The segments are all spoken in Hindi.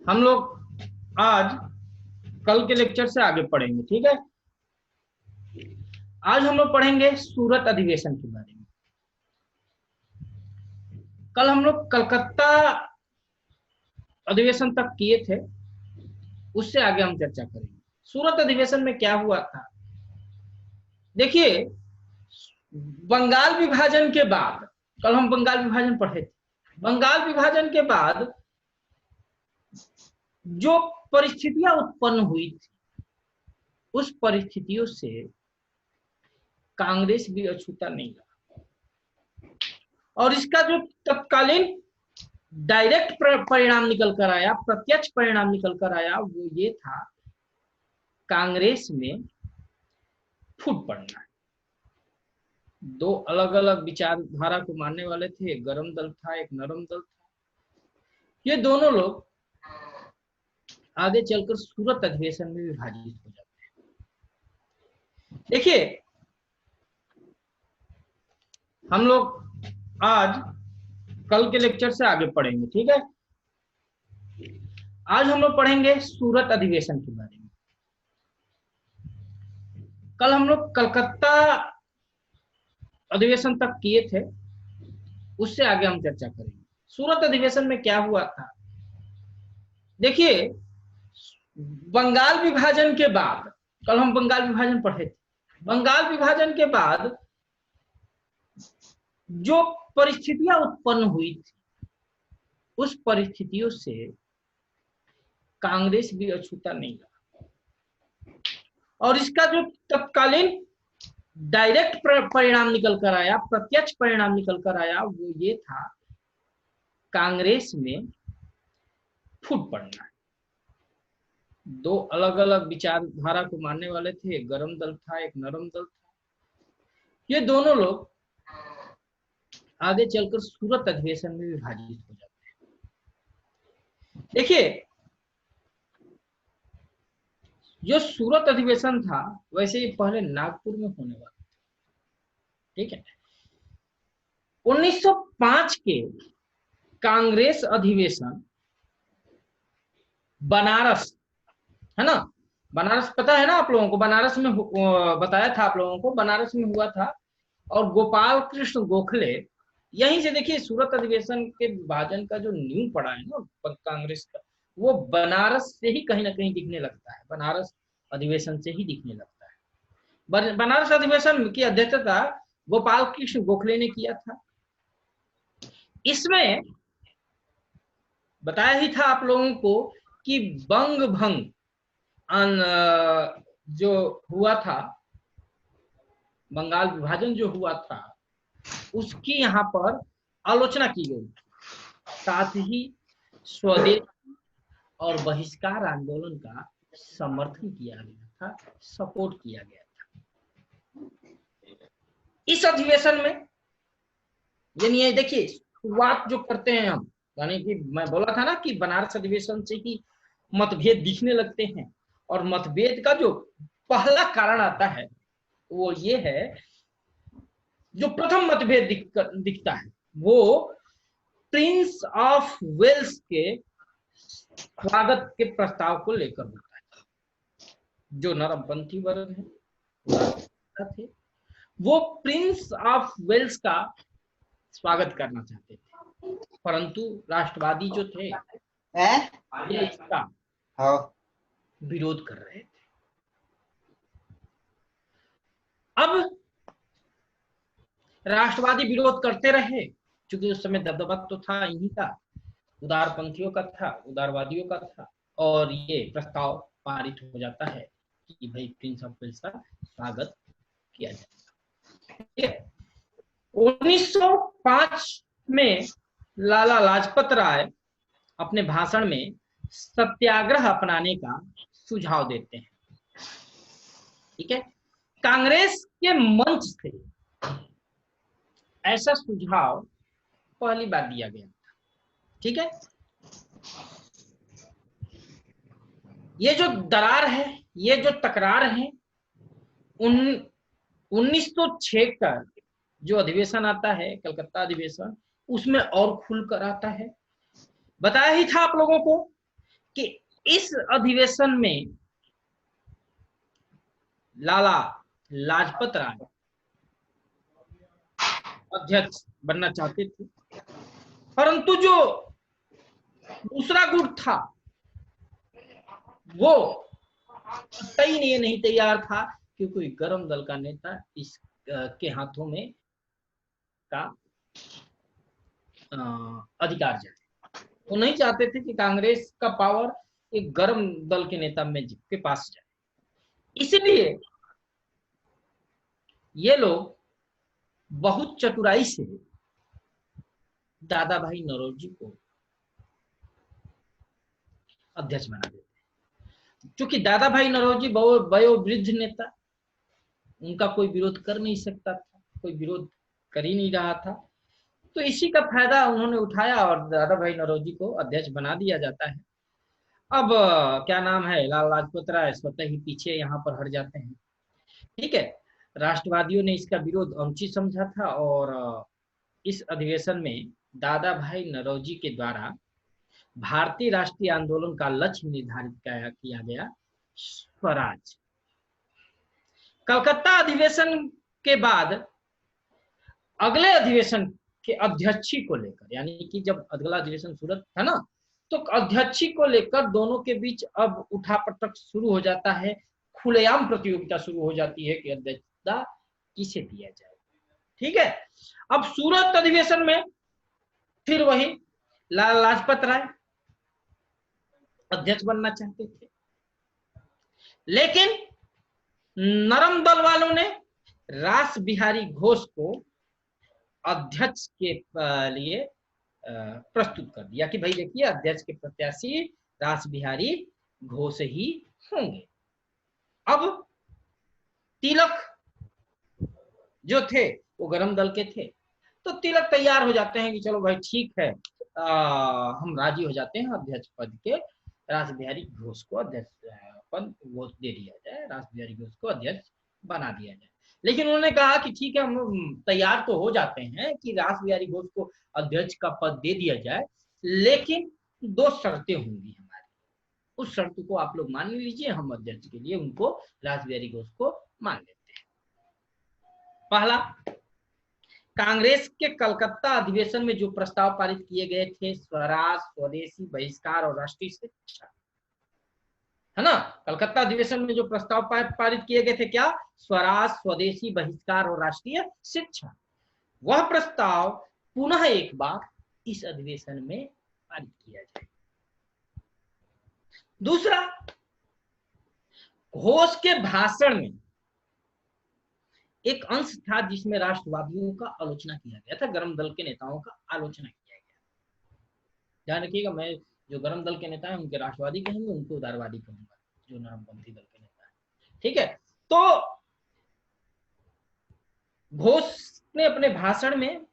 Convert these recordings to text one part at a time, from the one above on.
हम लोग आज कल के लेक्चर से आगे पढ़ेंगे, ठीक है। आज हम लोग पढ़ेंगे सूरत अधिवेशन के बारे में। कल हम लोग कलकत्ता अधिवेशन तक किए थे, उससे आगे हम चर्चा करेंगे सूरत अधिवेशन में क्या हुआ था। देखिए, बंगाल विभाजन के बाद, कल हम बंगाल विभाजन पढ़े थे। बंगाल विभाजन के बाद जो परिस्थितियां उत्पन्न हुई थी, उस परिस्थितियों से कांग्रेस भी अछूता नहीं रहा, और इसका जो तत्कालीन डायरेक्ट परिणाम निकल कर आया, प्रत्यक्ष परिणाम निकल कर आया, वो ये था, कांग्रेस में फूट पड़ना। दो अलग अलग विचारधारा को मानने वाले थे, एक गरम दल था, एक नरम दल था। ये दोनों लोग आगे चलकर सूरत अधिवेशन में विभाजित हो जाते हैं। देखिए, हम लोग आज कल के लेक्चर से आगे पढ़ेंगे, ठीक है। आज हम लोग पढ़ेंगे सूरत अधिवेशन के बारे में। कल हम लोग कलकत्ता अधिवेशन तक किए थे, उससे आगे हम चर्चा करेंगे सूरत अधिवेशन में क्या हुआ था। देखिए, बंगाल विभाजन के बाद, कल हम बंगाल विभाजन पढ़े थे। बंगाल विभाजन के बाद जो परिस्थितियां उत्पन्न हुई थी, उस परिस्थितियों से कांग्रेस भी अछूता नहीं रहा, और इसका जो तत्कालीन डायरेक्ट परिणाम निकल कर आया, प्रत्यक्ष परिणाम निकल कर आया, वो ये था, कांग्रेस में फूट पड़ना। दो अलग अलग विचारधारा को मानने वाले थे, एक गरम दल था, एक नरम दल था। ये दोनों लोग आगे चलकर सूरत अधिवेशन में विभाजित हो जाते हैं। देखिए, जो सूरत अधिवेशन था, वैसे ये पहले नागपुर में होने वाला था, ठीक है। 1905 के कांग्रेस अधिवेशन बनारस, है ना, बनारस पता है ना आप लोगों को, बनारस में बताया था आप लोगों को, बनारस में हुआ था। और गोपाल कृष्ण गोखले, यहीं से देखिए सूरत अधिवेशन के विभाजन का जो नींव पड़ा है ना कांग्रेस का, वो बनारस से ही कहीं ना कहीं दिखने लगता है, बनारस अधिवेशन से ही दिखने लगता है। बनारस अधिवेशन की अध्यक्षता गोपाल कृष्ण गोखले ने किया था। इसमें बताया ही था आप लोगों को कि बंग भंग जो हुआ था, बंगाल विभाजन जो हुआ था, उसकी यहाँ पर आलोचना की गई। साथ ही स्वदेश और बहिष्कार आंदोलन का समर्थन किया गया था, सपोर्ट किया गया था इस अधिवेशन में। यानी देखिए, शुरुआत जो करते हैं हम, यानी कि मैं बोला था ना कि बनारस अधिवेशन से ही मतभेद दिखने लगते हैं, और मतभेद का जो पहला कारण आता है वो ये है, जो प्रथम मतभेद दिखता है वो प्रिंस ऑफ वेल्स के स्वागत के प्रस्ताव को लेकर होता है। जो नरमपंथी वर्ग है, वो प्रिंस ऑफ वेल्स का स्वागत करना चाहते थे, परंतु राष्ट्रवादी जो थे ये इसका विरोध कर रहे थे। अब राष्ट्रवादी विरोध करते रहे, क्योंकि उस समय दबदबा तो था इन्हीं का, उदारपंथियों का था, उदारवादियों का था, और ये प्रस्ताव पारित हो जाता है कि भाई प्रिंस ऑफ वेल्स का स्वागत किया जाए। 1905 में लाला लाजपत राय अपने भाषण में सत्याग्रह अपनाने का सुझाव देते हैं, ठीक है। कांग्रेस के मंच से ऐसा सुझाव पहली बार दिया गया था, ठीक है। ये जो दरार है, ये जो तकरार है, 1906 का जो अधिवेशन आता है, कलकत्ता अधिवेशन, उसमें और खुलकर आता है। बताया ही था आप लोगों को कि इस अधिवेशन में लाला लाजपत राय अध्यक्ष बनना चाहते थे, परंतु जो दूसरा गुट था वो कतई नहीं तैयार था कि कोई गर्म दल का नेता इस के हाथों में का अधिकार जाए। वो नहीं चाहते थे कि कांग्रेस का पावर एक गर्म दल के नेता में के पास जाए। इसलिए ये लोग बहुत चतुराई से दादा भाई नौरोजी को अध्यक्ष बना देते। क्योंकि दादा भाई नौरोजी वयोवृद्ध नेता, उनका कोई विरोध कर नहीं सकता था, कोई विरोध कर ही नहीं रहा था, तो इसी का फायदा उन्होंने उठाया और दादा भाई नौरोजी को अध्यक्ष बना दिया जाता है। अब क्या नाम है, लाला लाजपत राय स्वतः ही पीछे यहाँ पर हट जाते हैं। ठीक है, राष्ट्रवादियों ने इसका विरोध अनुचित समझा था और इस अधिवेशन में दादा भाई नौरोजी के द्वारा भारतीय राष्ट्रीय आंदोलन का लक्ष्य निर्धारित किया गया, स्वराज। कलकत्ता अधिवेशन के बाद अगले अधिवेशन के अध्यक्षी को लेकर, यानी कि जब अगला अधिवेशन सूरत था ना, तो अध्यक्षी को लेकर दोनों के बीच अब उठापटक शुरू हो जाता है, खुलेआम प्रतियोगिता शुरू हो जाती है कि अध्यक्षता किसे दिया जाए। ठीक है, अब सूरत अधिवेशन में फिर वही लाला लाजपत राय अध्यक्ष बनना चाहते थे, लेकिन नरम दल वालों ने रास बिहारी घोष को अध्यक्ष के लिए प्रस्तुत कर दिया कि भाई देखिए, अध्यक्ष के प्रत्याशी रास बिहारी घोष ही होंगे। अब तिलक जो थे वो गरम दल के थे, तो तिलक तैयार हो जाते हैं कि चलो भाई ठीक है, हम राजी हो जाते हैं अध्यक्ष पद के, रास बिहारी घोष को अध्यक्ष पद वोट दे दिया जाए, रास बिहारी घोष को अध्यक्ष बना दिया जाए। लेकिन उन्होंने कहा कि ठीक है, हम तैयार तो हो जाते हैं कि रास बिहारी घोष को अध्यक्ष का पद दे दिया जाए, लेकिन 2 शर्तें होंगी हमारी, उस शर्त को आप लोग मान लीजिए, हम अध्यक्ष के लिए उनको रास बिहारी घोष को मान लेते हैं। पहला, कांग्रेस के कलकत्ता अधिवेशन में जो प्रस्ताव पारित किए गए थे, स्वराज, स्वदेशी, बहिष्कार और राष्ट्रीय शिक्षा, है ना, कलकत्ता अधिवेशन में जो प्रस्ताव पारित किए गए थे, क्या, स्वराज, स्वदेशी, बहिष्कार और राष्ट्रीय शिक्षा, वह प्रस्ताव पुनः एक बार इस अधिवेशन में पारित किया जाए। दूसरा, घोष के भाषण में एक अंश था जिसमें राष्ट्रवादियों का आलोचना किया गया था, गरम दल के नेताओं का आलोचना किया गया। ध्यान रखिएगा, मैं जो गरम दल के नेता हैं उनके राष्ट्रवादी कहेंगे, उनको उदारवादी कहूंगा, जो नरमपंथी दल के नेता है। ठीक है, तो घोष ने अपने भाषण में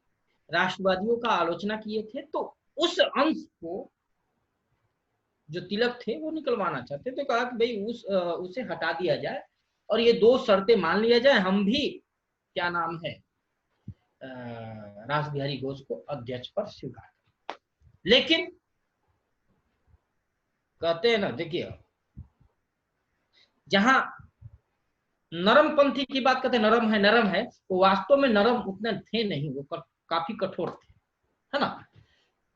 राष्ट्रवादियों का आलोचना किए थे, तो उस अंश को जो तिलक थे वो निकलवाना चाहते थे, कहा कि भाई उसे हटा दिया जाए और ये 2 शर्तें मान लिया जाए, हम भी क्या नाम है रास बिहारी घोष को अध्यक्ष पर स्वीकार करें। लेकिन कहते हैं ना, देखिए, जहां नरमपंथी की बात करते, नरम है, वो वास्तव में नरम उतने थे नहीं, वो काफी कठोर थे, है ना,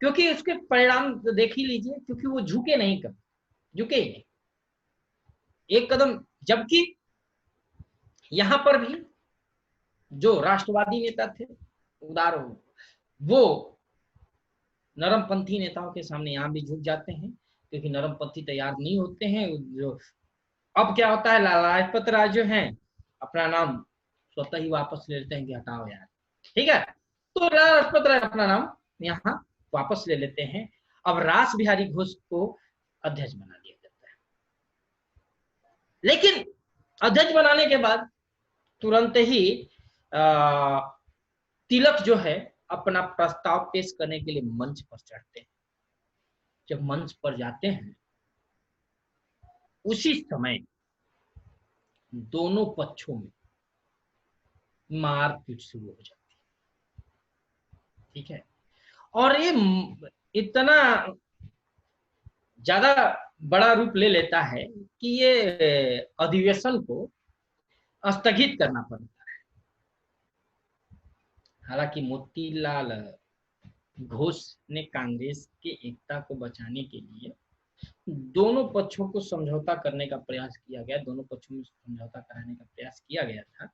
क्योंकि उसके परिणाम देख ही लीजिए, क्योंकि वो झुके नहीं, झुके ही नहीं एक कदम, जबकि यहां पर भी जो राष्ट्रवादी नेता थे उदार, वो नरमपंथी नेताओं के सामने यहां भी झुक जाते हैं, क्योंकि नरमपंथी तैयार नहीं होते हैं। जो अब क्या होता है, लाला लाजपत राय जो हैं अपना नाम स्वतः ही वापस ले लेते हैं कि हटाओ यार, ठीक है, तो लाला लाजपत राय अपना नाम यहाँ वापस ले लेते हैं। अब रास बिहारी घोष को अध्यक्ष बना दिया जाता है, लेकिन अध्यक्ष बनाने के बाद तुरंत ही तिलक जो है अपना प्रस्ताव पेश करने के लिए मंच पर चढ़ते हैं। जब मंच पर जाते हैं, उसी समय दोनों पक्षों में मारपीट शुरू हो जाती है। ठीक है, और ये इतना ज्यादा बड़ा रूप ले लेता है कि ये अधिवेशन को स्थगित करना पड़ता है। हालांकि मोतीलाल घोष ने कांग्रेस के एकता को बचाने के लिए दोनों पक्षों को समझौता करने का प्रयास किया गया, दोनों पक्षों में समझौता कराने का प्रयास किया गया था,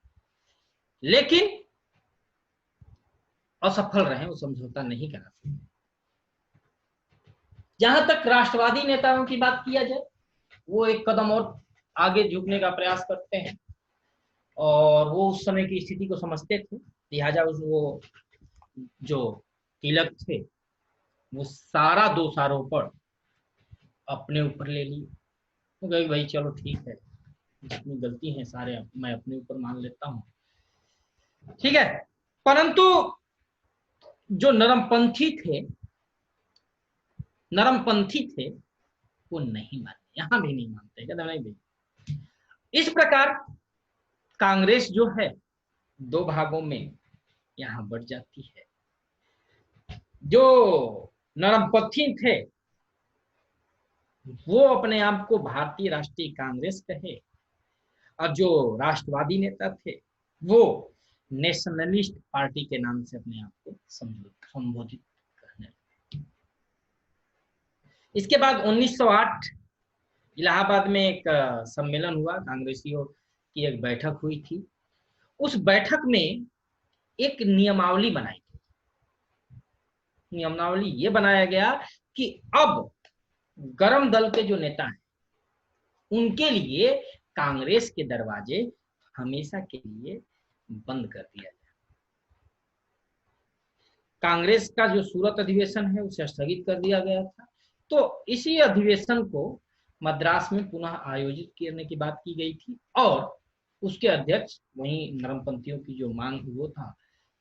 लेकिन असफल रहे, वो समझौता नहीं करा सके। जहां तक राष्ट्रवादी नेताओं की बात किया जाए, वो एक कदम और आगे झुकने का प्रयास करते हैं और वो उस समय की स्थिति को समझते थे, लिहाजा वो जो तिलक थे वो सारा दोषारोपण अपने ऊपर ले लिए। तो कहे भाई चलो ठीक है, जितनी गलती है सारे मैं अपने ऊपर मान लेता हूँ, ठीक है। परंतु जो नरमपंथी थे वो नहीं मानते, यहां भी नहीं मानते, कहते नहीं भाई। इस प्रकार कांग्रेस जो है दो भागों में यहां बढ़ जाती है। जो नरमपंथी थे वो अपने आप को भारतीय राष्ट्रीय कांग्रेस कहे, और जो राष्ट्रवादी नेता थे वो नेशनलिस्ट पार्टी के नाम से अपने आप को संबोधित करने लगे। इसके बाद 1908 इलाहाबाद में एक सम्मेलन हुआ, कांग्रेसियों की एक बैठक हुई थी। उस बैठक में एक नियमावली बनाई गई। नियमावली ये बनाया गया कि अब गरम दल के जो नेता हैं उनके लिए कांग्रेस के दरवाजे हमेशा के लिए बंद कर दिया जाए। कांग्रेस का जो सूरत अधिवेशन है उसे स्थगित कर दिया गया था। तो इसी अधिवेशन को मद्रास में पुनः आयोजित करने की बात की गई थी और उसके अध्यक्ष वहीं नरमपंथियों की जो मांग वो था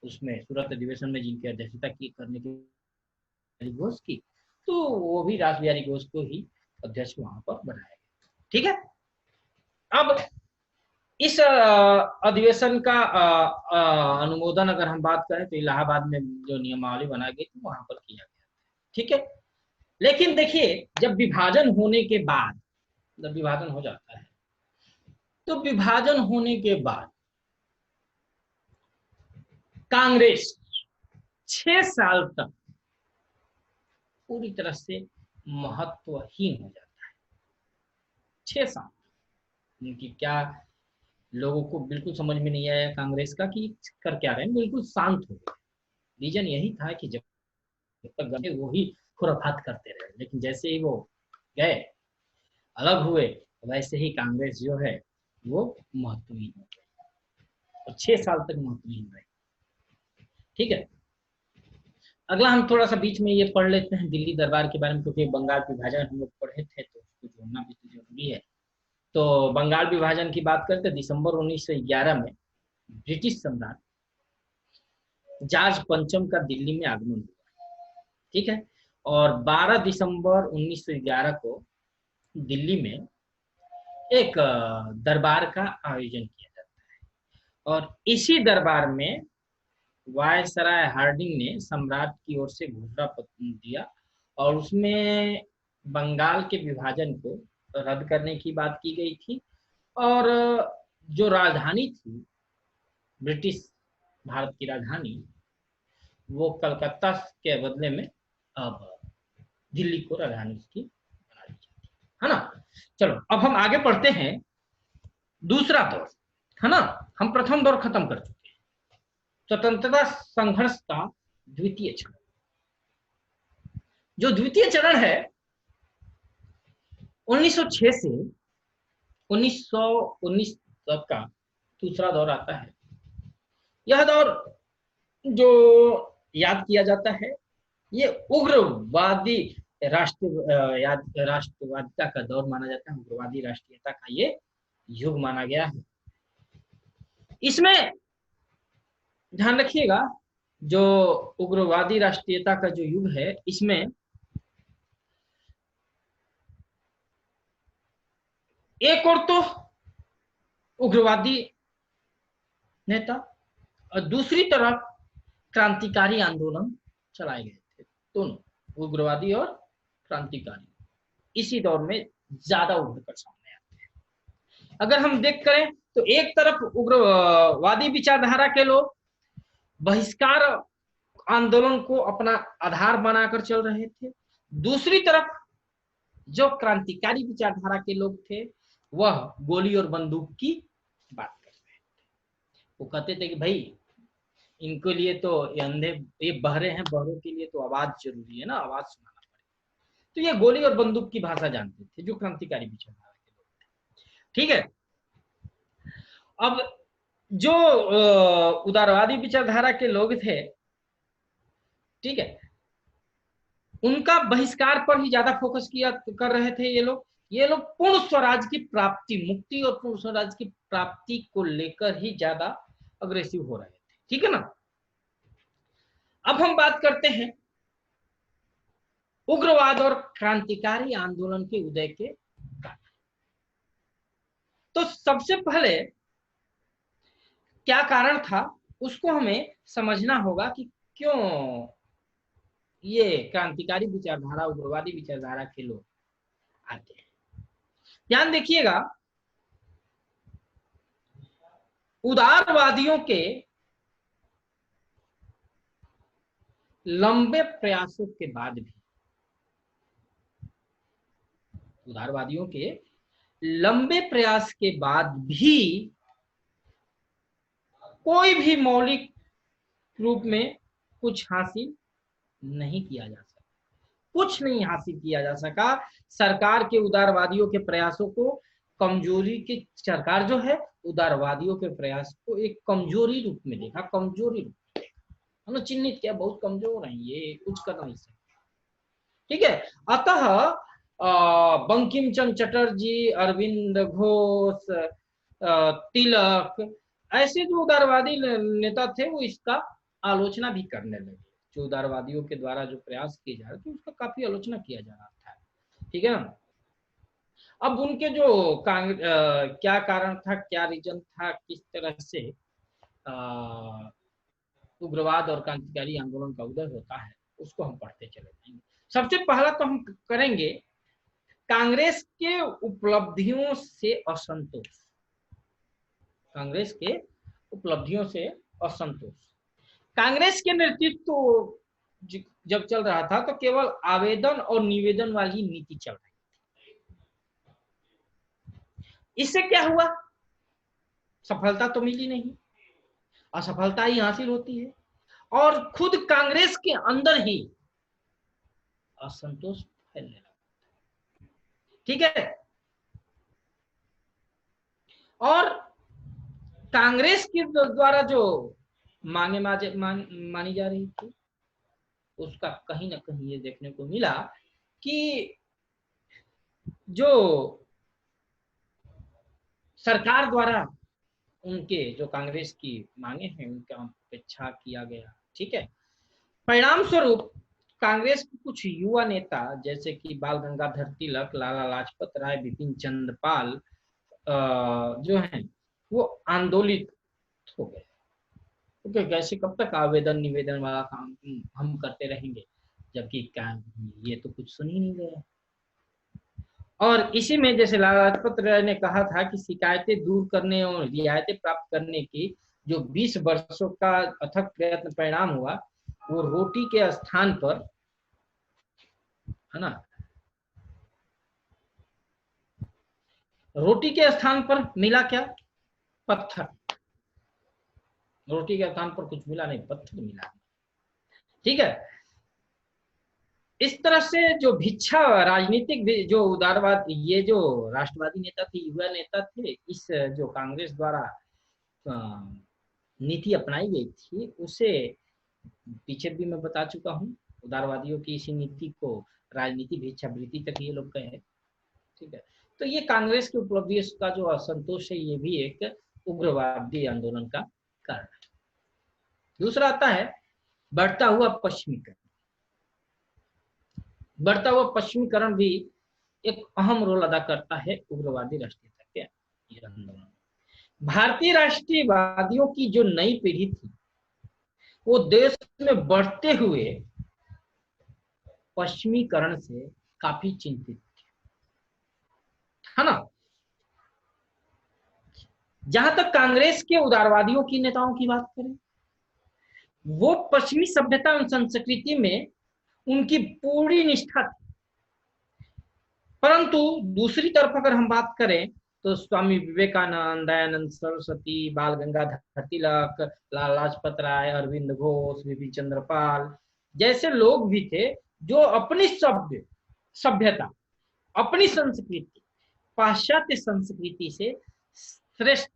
उसमें सूरत अधिवेशन में जिनकी अध्यक्षता की करने की घोष की, तो वो भी रास बिहारी घोष को ही अध्यक्ष वहां पर बनाया गया। ठीक है। अब इस अधिवेशन का अनुमोदन अगर हम बात करें तो इलाहाबाद में जो नियमावली बनाई गई थी वहां पर किया गया। ठीक है। लेकिन देखिए जब विभाजन होने के बाद, जब विभाजन हो जाता है तो विभाजन होने के बाद कांग्रेस 6 साल तक पूरी तरह से महत्वहीन हो जाता है। 6 साल उनकी क्या, लोगों को बिल्कुल समझ में नहीं आया कांग्रेस का कि कर क्या रहे हैं, बिल्कुल शांत हो गए। रीजन यही था कि जब तक गए वो ही खुराफात करते रहे, लेकिन जैसे ही वो गए अलग हुए वैसे ही कांग्रेस जो है वो महत्वहीन हो गई और 6 साल तक महत्वहीन रही। ठीक है। अगला हम थोड़ा सा बीच में ये पढ़ लेते हैं दिल्ली दरबार के बारे में, क्योंकि बंगाल विभाजन हम लोग पढ़े थे तो उसको जोड़ना भी तो जरूरी है। तो बंगाल विभाजन की बात करते दिसंबर 1911 में ब्रिटिश सम्राट जॉर्ज पंचम का दिल्ली में आगमन हुआ। ठीक है। और 12 दिसंबर 1911 को दिल्ली में एक दरबार का आयोजन किया जाता है और इसी दरबार में वायसराय हार्डिंग ने सम्राट की ओर से घोषणा पत्र दिया और उसमें बंगाल के विभाजन को रद्द करने की बात की गई थी और जो राजधानी थी ब्रिटिश भारत की राजधानी वो कलकत्ता के बदले में अब दिल्ली को राजधानी की बना दी जाती है ना। चलो अब हम आगे पढ़ते हैं दूसरा दौर, है ना। हम प्रथम दौर खत्म कर चुके हैं, स्वतंत्रता संघर्ष का द्वितीय चरण। जो द्वितीय चरण है 1906 से 1919 तक का दूसरा दौर आता है। यह दौर जो याद किया जाता है ये उग्रवादी राष्ट्रवादिता का दौर माना जाता है, उग्रवादी राष्ट्रीयता का ये युग माना गया है। इसमें ध्यान रखिएगा जो उग्रवादी राष्ट्रीयता का जो युग है इसमें एक और तो उग्रवादी नेता और दूसरी तरफ क्रांतिकारी आंदोलन चलाए गए थे, दोनों उग्रवादी और क्रांतिकारी इसी दौर में ज्यादा उभर कर सामने आते हैं। अगर हम देख करें तो एक तरफ उग्रवादी विचारधारा के लोग बहिष्कार आंदोलन को अपना आधार बनाकर चल रहे थे, दूसरी तरफ जो क्रांतिकारी विचारधारा के लोग थे वह गोली और बंदूक की बात कर रहे थे। वो कहते थे कि भाई इनके लिए तो ये अंधे, ये बहरे हैं, बहरों के लिए तो आवाज जरूरी है ना, आवाज सुनाना पड़ेगा। तो ये गोली और बंदूक की भाषा जानते थे जो क्रांतिकारी विचारधारा के लोग थे। ठीक है, अब जो उदारवादी विचारधारा के लोग थे, ठीक है, उनका बहिष्कार पर ही ज्यादा फोकस किया कर रहे थे ये लोग पूर्ण स्वराज की प्राप्ति, मुक्ति और पूर्ण स्वराज की प्राप्ति को लेकर ही ज्यादा अग्रेसिव हो रहे थे। ठीक है ना। अब हम बात करते हैं उग्रवाद और क्रांतिकारी आंदोलन के उदय के कारण। तो सबसे पहले क्या कारण था उसको हमें समझना होगा कि क्यों ये क्रांतिकारी विचारधारा, उग्रवादी विचारधारा के लोग आते हैं। ध्यान देखिएगा, उदारवादियों के लंबे प्रयासों के बाद भी, उदारवादियों के लंबे प्रयास के बाद भी कोई भी मौलिक रूप में कुछ हासिल नहीं किया जा सका, कुछ नहीं हासिल किया जा सका। सरकार के उदारवादियों के प्रयासों को कमजोरी की, सरकार जो है उदारवादियों के प्रयास को एक कमजोरी रूप में देखा, कमजोरी रूप में देखा, है ना, चिन्हित किया, बहुत कमजोर है ये, कुछ कर नहीं सकते। ठीक है, अतः बंकिम चंद्र चटर्जी, अरविंद घोष, तिलक, ऐसे जो उदारवादी नेता थे वो इसका आलोचना भी करने लगे। जो उदारवादियों के द्वारा जो प्रयास किए जा रहे थे उसका काफी आलोचना किया जा रहा था। ठीक है ना। अब उनके जो क्या कारण था, क्या रीजन था, किस तरह से उग्रवाद और क्रांतिकारी आंदोलन का उदय होता है, उसको हम पढ़ते चले जाएंगे। सबसे पहला तो हम करेंगे कांग्रेस के उपलब्धियों से असंतोष। कांग्रेस के उपलब्धियों से असंतोष। कांग्रेस के नेतृत्व जब चल रहा था तो केवल आवेदन और निवेदन वाली नीति चल रही थी। इससे क्या हुआ, सफलता तो मिली नहीं, असफलता ही हासिल होती है, और खुद कांग्रेस के अंदर ही असंतोष फैलने लगा। ठीक है, और कांग्रेस के द्वारा जो मांगे मानी जा रही थी उसका कहीं ना कहीं ये देखने को मिला कि जो सरकार द्वारा उनके जो कांग्रेस की मांगे हैं उनका उपेक्षा किया गया। ठीक है, परिणाम स्वरूप कांग्रेस के कुछ युवा नेता जैसे कि बाल गंगाधर तिलक, लाला लाजपत राय, बिपिन चंद्र पाल जो हैं वो आंदोलित हो गए। क्योंकि कैसे, कब तक आवेदन निवेदन वाला काम हम करते रहेंगे, जबकि ये तो कुछ सुन ही नहीं रहे। और इसी में जैसे लाला लाजपत राय ने कहा था कि शिकायतें दूर करने और रियायतें प्राप्त करने की जो 20 वर्षों का अथक प्रयत्न परिणाम हुआ, वो रोटी के स्थान पर, है ना, रोटी के स्थान पर मिला क्या, पत्थर। रोटी के स्थान पर कुछ मिला नहीं, पत्थर मिला। ठीक है, इस तरह से जो भिक्षा राजनीतिक जो उदारवाद, ये जो राष्ट्रवादी नेता थे, युवा नेता थे, इस जो कांग्रेस द्वारा नीति अपनाई गई थी उसे पीछे भी मैं बता चुका हूँ। उदारवादियों की इसी नीति को राजनीति भिक्षावृत्ति तक ये लोग कहे। ठीक है, तो ये कांग्रेस की उपलब्धि का जो असंतोष है ये भी एक उग्रवादी आंदोलन का कारण है। दूसरा आता है बढ़ता हुआ पश्चिमीकरण। बढ़ता हुआ पश्चिमीकरण भी एक अहम रोल अदा करता है उग्रवादी राष्ट्रीयता के आंदोलन। भारतीय राष्ट्रीयवादियों की जो नई पीढ़ी थी वो देश में बढ़ते हुए पश्चिमीकरण से काफी चिंतित थी। है ना। जहां तक कांग्रेस के उदारवादियों की नेताओं की बात करें, वो पश्चिमी सभ्यता और संस्कृति में उनकी पूरी निष्ठा थी। परंतु दूसरी तरफ अगर हम बात करें तो स्वामी विवेकानंद, दयानंद सरस्वती, बाल गंगाधर तिलक, लाला लाजपत राय, अरविंद घोष, बिपिन चंद्रपाल जैसे लोग भी थे जो अपनी सभ्यता, अपनी संस्कृति पाश्चात्य संस्कृति से श्रेष्ठ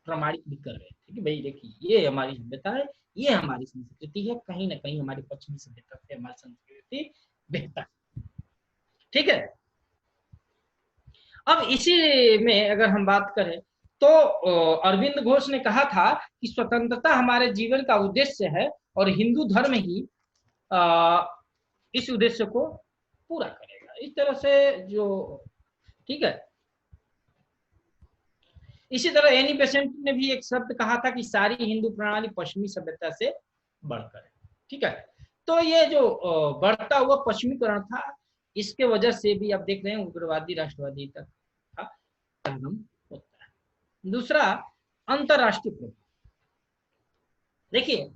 प्रमाणित भी कर रहे थे कि भाई देखिए ये हमारी सभ्यता है, ये हमारी संस्कृति है, कहीं ना कहीं हमारी पश्चिमी सभ्यता से हमारी संस्कृति बेहतर है। ठीक है। अब इसी में अगर हम बात करें तो अरविंद घोष ने कहा था कि स्वतंत्रता हमारे जीवन का उद्देश्य है और हिंदू धर्म ही इस उद्देश्य को पूरा करेगा। इस तरह से जो, ठीक है। इसी तरह एनी बेसेंट ने भी एक शब्द कहा था कि सारी हिंदू प्रणाली पश्चिमी सभ्यता से बढ़कर है। ठीक है। तो ये जो बढ़ता हुआ पश्चिमीकरण था, इसके वजह से भी आप देख रहे हैं उग्रवादी राष्ट्रवादी तक प्रारंभ होता है। दूसरा, अंतरराष्ट्रीय प्रभाव। देखिए,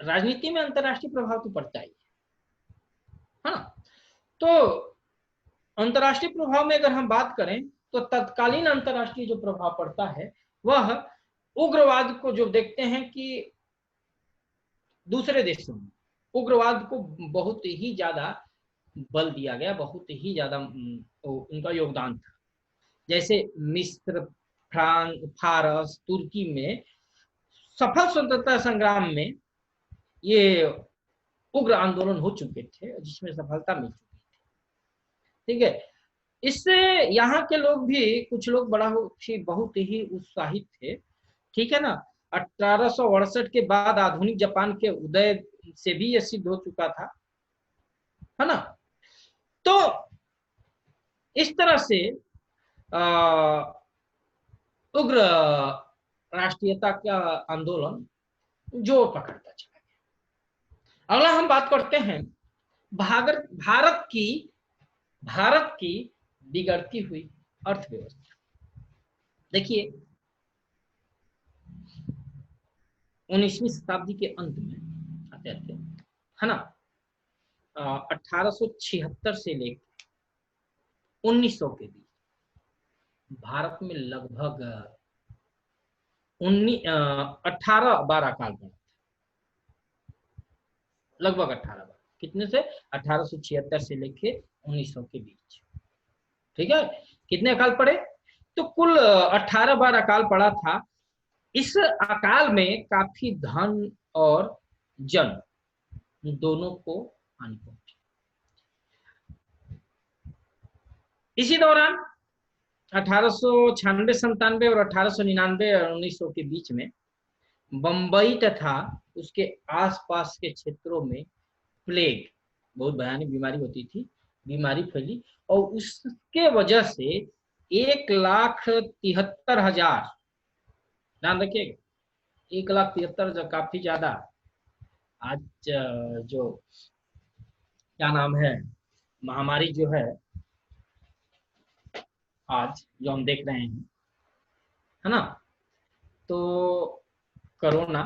राजनीति में अंतरराष्ट्रीय प्रभाव तो पड़ता ही है ना। तो अंतरराष्ट्रीय प्रभाव में अगर हम बात करें तो तत्कालीन अंतरराष्ट्रीय जो प्रभाव पड़ता है वह उग्रवाद को जो देखते हैं कि दूसरे देशों में उग्रवाद को बहुत ही ज्यादा बल दिया गया, बहुत ही ज्यादा उनका योगदान था। जैसे मिस्र, फ्रांस, फारस, तुर्की में सफल स्वतंत्रता संग्राम में ये उग्र आंदोलन हो चुके थे जिसमें सफलता मिल चुकी थी। ठीक है। इससे यहाँ के लोग भी, कुछ लोग बहुत ही उत्साहित थे। ठीक है ना। 1868 के बाद आधुनिक जापान के उदय से भी यह सिद्ध हो चुका था, है ना। तो इस तरह से उग्र राष्ट्रीयता का आंदोलन जोर पकड़ता चला गया। अगला हम बात करते हैं भारत की बिगड़ती हुई अर्थव्यवस्था। देखिए, 19वीं शताब्दी के अंत में आते आते, है ना, 1876 से लेकर 1900 के बीच भारत में लगभग 18 बार अकाल पड़ा था। लगभग 18 बार। कितने से? 1876 से लेके 1900 के बीच। ठीक है। कितने अकाल पड़े? तो कुल 18 बार अकाल पड़ा था। इस अकाल में काफी धन और जन दोनों को हानि पहुंची। इसी दौरान 1896-97 और 1899 और 1900 के बीच में बंबई तथा उसके आसपास के क्षेत्रों में प्लेग, बहुत भयानक बीमारी होती थी, बीमारी फैली और उसके वजह से 1,73,000, ध्यान रखिएगा, 1,73,000 काफी ज्यादा। आज जो क्या नाम है, महामारी जो है आज जो हम देख रहे हैं, है ना, तो कोरोना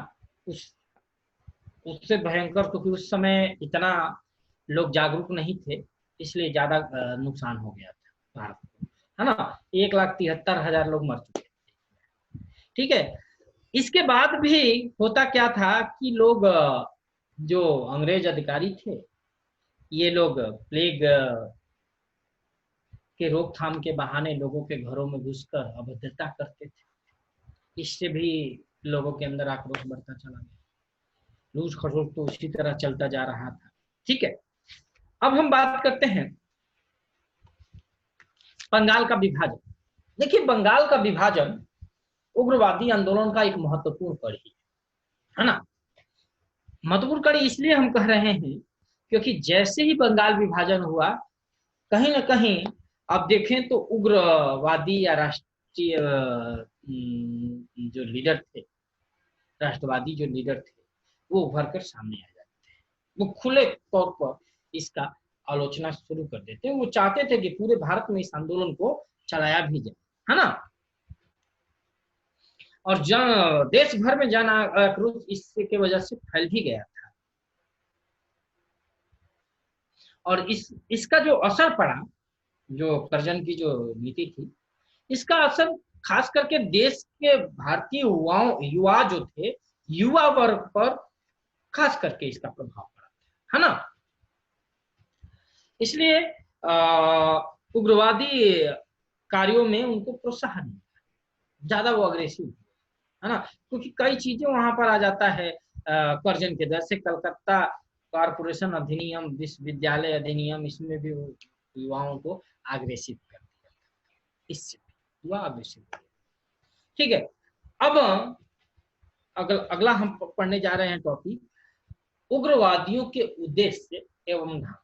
उससे भयंकर, क्योंकि उस समय इतना लोग जागरूक नहीं थे, इसलिए ज्यादा नुकसान हो गया था भारत को, है ना। 1,73,000 लोग मर चुके थे। ठीक है। इसके बाद भी होता क्या था कि लोग, जो अंग्रेज अधिकारी थे, ये लोग प्लेग के रोकथाम के बहाने लोगों के घरों में घुसकर अभद्रता करते थे। इससे भी लोगों के अंदर आक्रोश बढ़ता चला गया। लूज खसोट तो उसी तरह चलता जा रहा था। ठीक है। अब हम बात करते हैं बंगाल का विभाजन। देखिए, बंगाल का विभाजन उग्रवादी आंदोलन का एक महत्वपूर्ण कड़ी है ना। महत्वपूर्ण कड़ी इसलिए हम कह रहे हैं क्योंकि जैसे ही बंगाल विभाजन हुआ, कहीं ना कहीं आप देखें तो उग्रवादी या राष्ट्रीय जो लीडर थे, राष्ट्रवादी जो लीडर थे, वो उभर कर सामने आ जाते हैं। वो खुले तौर पर इसका आलोचना शुरू कर देते हैं। वो चाहते थे कि पूरे भारत में इस आंदोलन को चलाया भी जाए, है ना। और देश भर में जन आक्रोश इसके वजह से फैल भी गया था। और इसका जो असर पड़ा, जो कर्जन की जो नीति थी, इसका असर खास करके देश के भारतीय युवा जो थे, युवा वर्ग पर खास करके इसका प्रभाव पड़ा, है ना। इसलिए उग्रवादी कार्यों में उनको प्रोत्साहन मिला, ज्यादा वो अग्रेसिव, है ना, क्योंकि कई चीजें वहां पर आ जाता है कर्जन के, जैसे कलकत्ता कारपोरेशन अधिनियम, विश्वविद्यालय अधिनियम, इसमें भी वो युवाओं को अग्रेसिव कर दिया, इससे युवा अग्रेसिव। ठीक है, अब अगला हम पढ़ने जा रहे हैं टॉपिक, उग्रवादियों के उद्देश्य एवं धाम।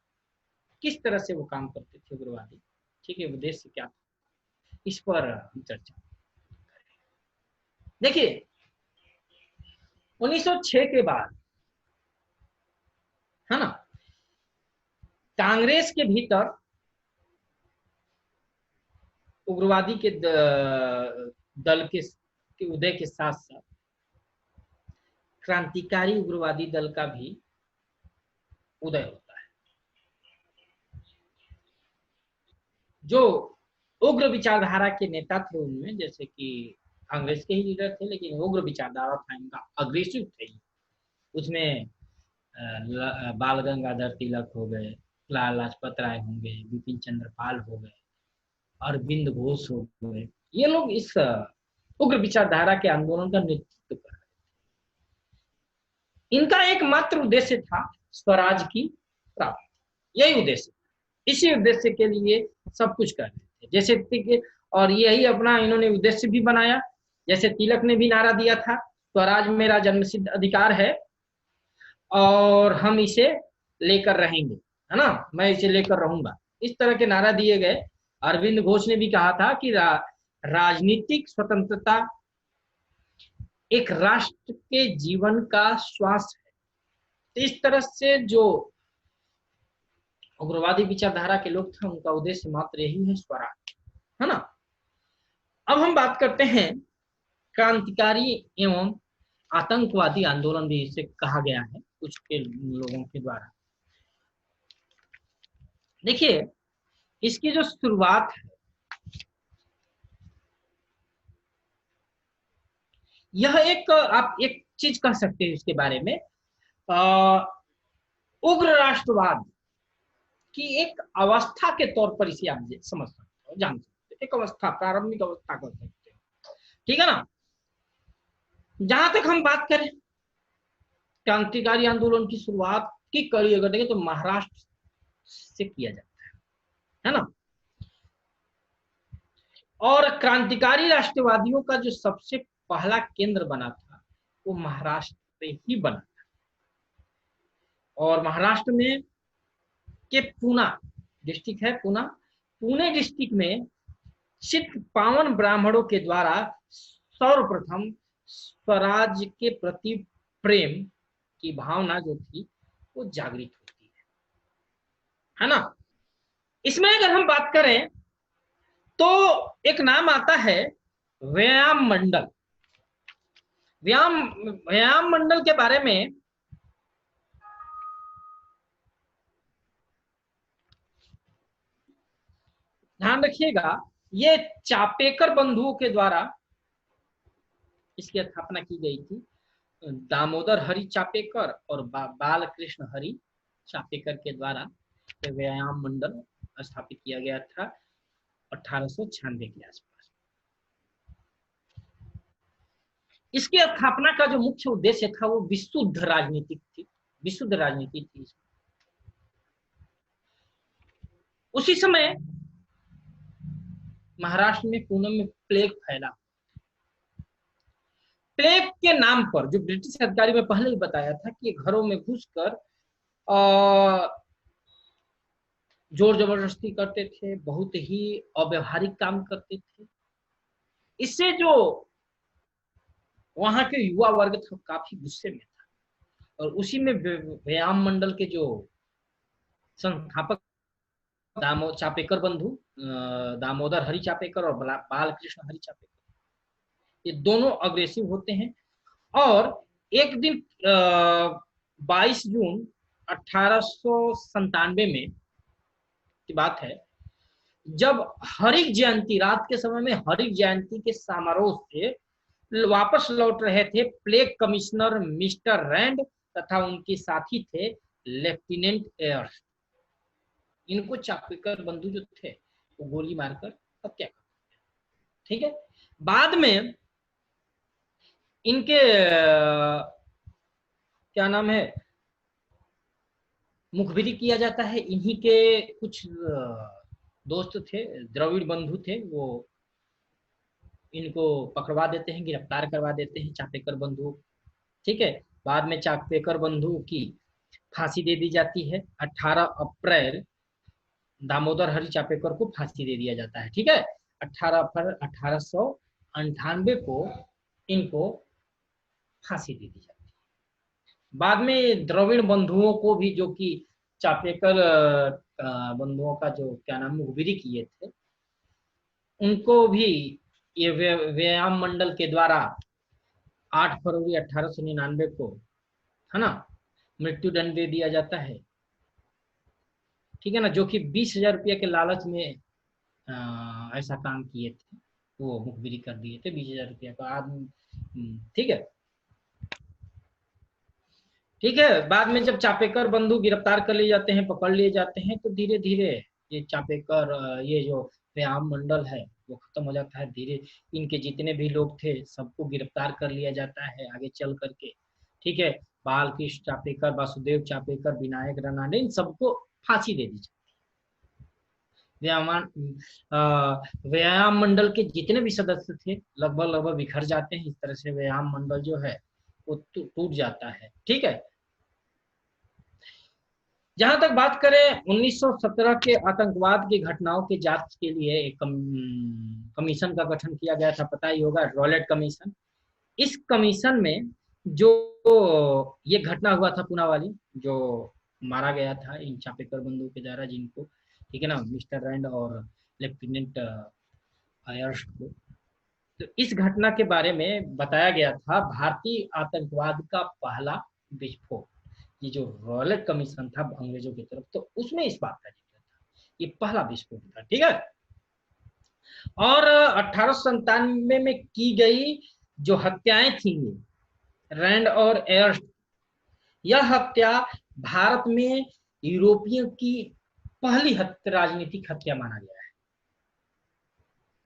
किस तरह से वो काम करते थे उग्रवादी, ठीक है, उद्देश्य क्या था, इस पर हम चर्चा। देखिए 1906 के बाद, है ना, कांग्रेस के भीतर उग्रवादी के दल के उदय के साथ साथ क्रांतिकारी उग्रवादी दल का भी उदय होता है। जो उग्र विचारधारा के नेता थे उनमें, जैसे कि कांग्रेस के ही लीडर थे, लेकिन उग्र विचारधारा था इनका, अग्रेसिव थे। उसमें बाल गंगाधर तिलक हो गए, लाला लाजपत राय होंगे, बिपिन चंद्र पाल हो गए, अरविंद घोष हो गए, ये लोग इस उग्र विचारधारा के आंदोलन का नेतृत्व कर रहे थे। इनका एकमात्र उद्देश्य था स्वराज की प्राप्ति, यही उद्देश्य, इसी उद्देश्य के लिए सब कुछ कर रहे थे। जैसे और यही अपना इन्होंने उद्देश्य भी बनाया, जैसे तिलक ने भी नारा दिया था, स्वराज मेरा जन्मसिद्ध अधिकार है और हम इसे लेकर रहेंगे, है ना, मैं इसे लेकर रहूंगा, इस तरह के नारा दिए गए। अरविंद घोष ने भी कहा था कि राजनीतिक स्वतंत्रता एक राष्ट्र के जीवन का श्वास है। तो इस तरह से जो उग्रवादी विचारधारा के लोग थे, उनका उद्देश्य मात्र यही है, स्वराज, है ना। अब हम बात करते हैं क्रांतिकारी एवं आतंकवादी आंदोलन, भी इसे कहा गया है कुछ के लोगों के द्वारा। देखिए इसकी जो शुरुआत है, यह एक, आप एक चीज कह सकते हैं इसके बारे में, उग्र राष्ट्रवाद की एक अवस्था के तौर पर इसे आप समझ सकते हो, जान सकते हो, एक अवस्था, प्रारंभिक अवस्था कह सकते हो, ठीक है ना। जहां तक हम बात करें क्रांतिकारी आंदोलन की शुरुआत की कड़ी अगर देखें तो महाराष्ट्र से किया जाता है ना। और क्रांतिकारी राष्ट्रवादियों का जो सबसे पहला केंद्र बना था वो महाराष्ट्र में ही बना था। और महाराष्ट्र में के पूना डिस्ट्रिक्ट है, पुणे डिस्ट्रिक्ट में सिख पावन ब्राह्मणों के द्वारा सर्वप्रथम स्वराज के प्रति प्रेम की भावना जो थी वो जागृत होती है ना। इसमें अगर हम बात करें तो एक नाम आता है व्यायाम मंडल। व्यायाम मंडल के बारे में ध्यान रखिएगा, ये चापेकर बंधुओं के द्वारा इसकी स्थापना की गई थी। दामोदर हरि चापेकर और बाल कृष्ण हरि चापेकर के द्वारा व्यायाम मंडल स्थापित किया गया था 1896 के आसपास। इसकी स्थापना का जो मुख्य उद्देश्य था वो विशुद्ध राजनीतिक थी, विशुद्ध राजनीति थी। उसी समय महाराष्ट्र में पुणे में प्लेग फैला। प्लेग के नाम पर जो ब्रिटिश अधिकारी में पहले ही बताया था कि घरों में घुसकर जोर जबरदस्ती करते थे, बहुत ही अव्यवहारिक काम करते थे। इससे जो वहां के युवा वर्ग था काफी गुस्से में था। और उसी में व्यायाम मंडल के जो संस्थापक चापेकर बंधु, दामोदर हरि चापेकर और बाल कृष्ण हरि चापेकर, ये दोनों अग्रेसिव होते हैं। और एक दिन 22 जून 1897 में की बात है, जब हरिक जयंती, रात के समय में हरिक जयंती के समारोह से वापस लौट रहे थे प्लेग कमिश्नर मिस्टर रैंड तथा उनके साथी थे लेफ्टिनेंट एयर्स। इनको चापेकर बंधु जो थे वो गोली मारकर हत्या कर, ठीक है। बाद में इनके क्या नाम है, मुखबिरी किया जाता है। इन्हीं के कुछ दोस्त थे, द्रविड़ बंधु थे, वो इनको पकड़वा देते हैं, गिरफ्तार करवा देते हैं चापेकर बंधु, ठीक है। बाद में चापेकर बंधु की फांसी दे दी जाती है। 18 अप्रैल दामोदर हरि चापेकर को फांसी दे दिया जाता है, ठीक है। 18 अप्रैल 1898 को इनको फांसी दे दी जाती है। बाद में द्रविड़ बंधुओं को भी, जो कि चापेकर बंधुओं का जो क्या नाम मुखबिरी किए थे, उनको भी ये व्यायाम मंडल के द्वारा 8 फरवरी 1899 को, है ना, मृत्यु दंड दे दिया जाता है, ठीक है ना। जो कि 20,000 रुपये के लालच में ऐसा काम किए थे, वो मुखबिरी कर दिए थे 20,000 रुपया का आदमी, ठीक है। ठीक है, बाद में जब चापेकर बंधु गिरफ्तार कर लिए जाते हैं, पकड़ लिए जाते हैं, तो धीरे धीरे ये चापेकर ये जो व्यायाम मंडल है वो खत्म हो जाता है। धीरे इनके जितने भी लोग थे सबको गिरफ्तार कर लिया जाता है आगे चल करके, ठीक है। बाल कृष्ण चापेकर, वासुदेव चापेकर, विनायक रनाडे, इन सबको फांसी दे दी जाती है। व्यायाम मंडल के जितने भी सदस्य थे लगभग लगभग बिखर जाते हैं। इस तरह से व्यायाम मंडल जो है वो टूट जाता है, ठीक है। जहां तक बात करें 1917 के आतंकवाद की घटनाओं की जांच के लिए एक कमीशन का गठन किया गया था, पता ही होगा, रॉलेट कमीशन। इस कमीशन में जो ये घटना हुआ था पुना वाली, जो मारा गया था इन चापेकर बंधु के द्वारा, जिनको, ठीक है ना, मिस्टर रैंड और लेफ्टिनेंट आयर्स को, तो इस घटना के बारे में बताया गया था भारतीय आतंकवाद का पहला विस्फोट। ये जो रॉलेट कमीशन था अंग्रेजों की तरफ, तो उसमें इस बात का जिक्र था, ये पहला विस्फोट था, ठीक है। और 1897 में की गई जो हत्याएं थी रैंड और एयर्स, यह हत्या भारत में यूरोपियों की पहली राजनीतिक हत्या माना गया है,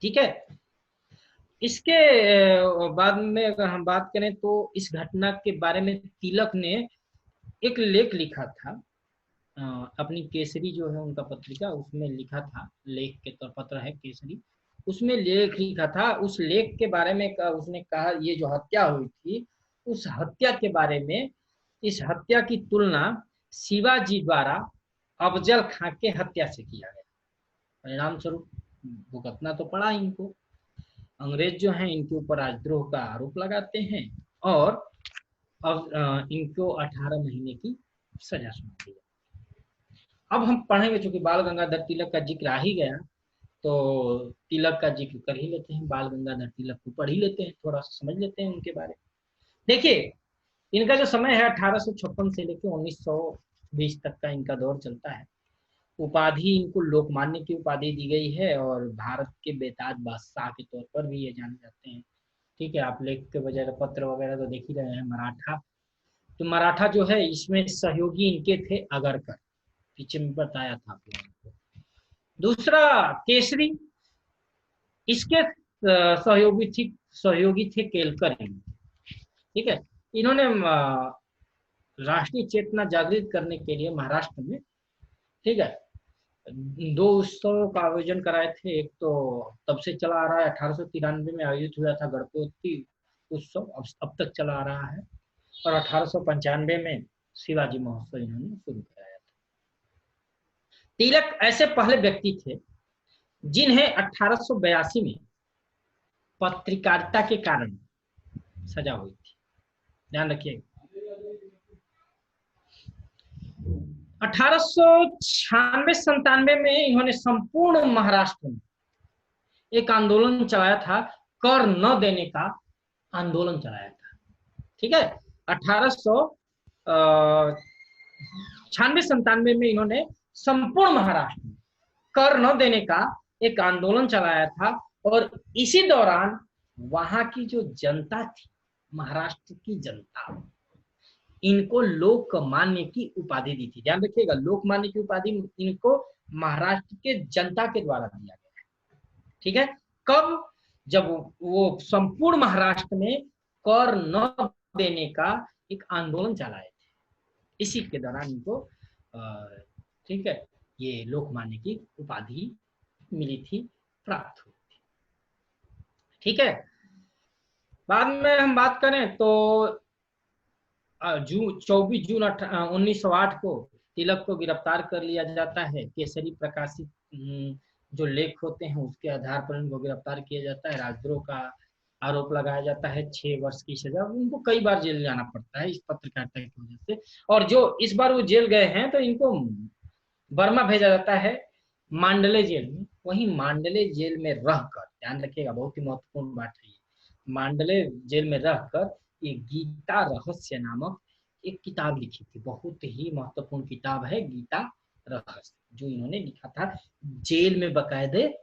ठीक है। इसके बाद में अगर हम बात करें तो इस घटना के बारे में तिलक ने एक लेख लिखा था, अपनी केसरी जो है उनका पत्रिका, उसमें लिखा था, लेख के तौर पत्र है केसरी, उसमें लेख लिखा था। उस लेख के बारे में उसने कहा ये जो हत्या हुई थी, उस हत्या के बारे में, इस हत्या की तुलना शिवाजी द्वारा अफजल खां के हत्या से किया गया। परिणाम स्वरूप भुगतना तो पड़ा इनको। अंग्रेज जो हैं इनके ऊपर राजद्रोह का आरोप लगाते हैं और अब इनको 18 महीने की सजा सुनाई दी। अब हम पढ़ेंगे, चूंकि बाल गंगाधर तिलक का जिक्र आ ही गया, तो तिलक का जिक्र कर ही लेते हैं, बाल गंगाधर तिलक को पढ़ ही लेते हैं, थोड़ा सा समझ लेते हैं उनके बारे में। देखिए, इनका जो समय है 1856 से लेकर 1920 तक का इनका दौर चलता है। उपाधि इनको लोकमान्य की उपाधि दी गई है और भारत के बेताज बादशाह के तौर पर भी ये जाने जाते हैं, ठीक है। आप लेख के वगैरह पत्र वगैरह तो देख ही रहे हैं। मराठा, तो मराठा जो है इसमें सहयोगी इनके थे अगरकर, पीछे में बताया था आप लोगों को। दूसरा केसरी, इसके सहयोगी थे केलकर, ठीक है। इन्होंने राष्ट्रीय चेतना जागृत करने के लिए महाराष्ट्र में, ठीक है, 2 उत्सवों का आयोजन कराए थे। एक तो तब से चला आ रहा है, 1893 में आयोजित हुआ था गणपति उत्सव, अब तक चला आ रहा है, और 1895 में शिवाजी महोत्सव इन्होंने शुरू कराया था। तिलक ऐसे पहले व्यक्ति थे जिन्हें 1882 में पत्रकारिता के कारण सजा हुई थी, ध्यान रखिए। 1896-97 में इन्होंने संपूर्ण महाराष्ट्र में एक आंदोलन चलाया था, कर न देने का आंदोलन चलाया था। ठीक है, 1896-97 में इन्होंने संपूर्ण महाराष्ट्र में कर न देने का एक आंदोलन चलाया था। और इसी दौरान वहां की जो जनता थी, महाराष्ट्र की जनता, इनको लोकमान्य की उपाधि दी थी। ध्यान रखिएगा, लोकमान्य की उपाधि इनको महाराष्ट्र के जनता के द्वारा दिया गया। ठीक है, कब? जब वो संपूर्ण महाराष्ट्र में कर न देने का एक आंदोलन चलाए थे, इसी के दौरान इनको ठीक है, ये लोकमान्य की उपाधि मिली थी, प्राप्त हुई थी। ठीक है, बाद में हम बात करें तो 24 जून 1908 को तिलक को गिरफ्तार कर लिया जाता है। केसरी प्रकाशित जो लेख होते हैं उसके आधार पर इनको गिरफ्तार किया जाता है। राजद्रोह का आरोप लगाया जाता है, 6 वर्ष की सजा। उनको कई बार जेल जाना पड़ता है इस पत्रकारिता की वजह से। और जो इस बार वो जेल गए हैं तो इनको बर्मा भेजा जाता है, मांडले जेल में। वही मांडले जेल में रहकर, ध्यान रखिएगा बहुत ही महत्वपूर्ण बात है, मांडले जेल में रहकर ये गीता रहस्य नामक एक किताब लिखी थी। बहुत ही महत्वपूर्ण किताब है गीता रहस्य, जो इन्होंने लिखा था जेल में, बकायदे